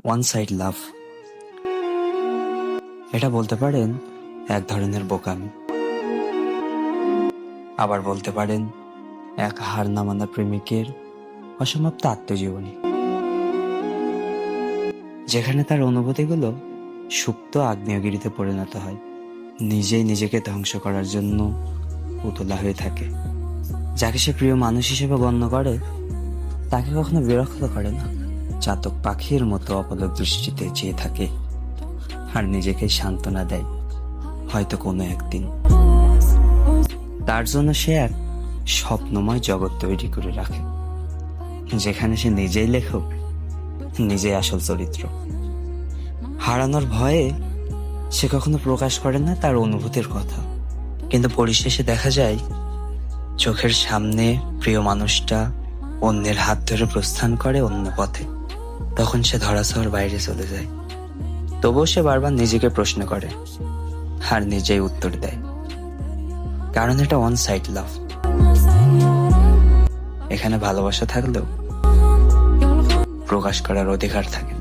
One side love, এটা বলতে পারেন এক ধরনের বোকামি, আবার বলতে পারেন এক হার না মানা প্রেমিকের অসমাপ্ত আত্মজীবনী, যেখানে তার অনুভূতিগুলো সুপ্ত আগ্নেয়গিরিতে পরিণত হয়, নিজেই নিজেকে ধ্বংস করার জন্য উতলা হয়ে থাকে। যাকে সে প্রিয় মানুষ হিসেবে গণ্য করে তাকে কখনো বিরক্ত করে না, চাতক পাখির মতো অপলক দৃষ্টিতে চেয়ে থাকে আর নিজেকে সান্ত্বনা দেয় হয়তো কোনো একদিন তার জন্য সে এক স্বপ্নময় জগৎ তৈরি করে রাখে, যেখানে সে নিজেই লেখক, নিজেই আসল চরিত্র। হারানোর ভয়ে সে কখনো প্রকাশ করে না তার অনুভূতির কথা, কিন্তু পরিশেষে দেখা যায় চোখের সামনে প্রিয় মানুষটা অন্যের হাত ধরে প্রস্থান করে অন্য পথে। তখন সে ধরাছোঁয়ার বাইরে চলে যায়, তবুও সে বারবার নিজেকে প্রশ্ন করে আর নিজেই উত্তর দেয়, কারণ এটা ওয়ান সাইড লাভ। এখানে ভালোবাসা থাকলেও প্রকাশ করার অধিকার থাকে না।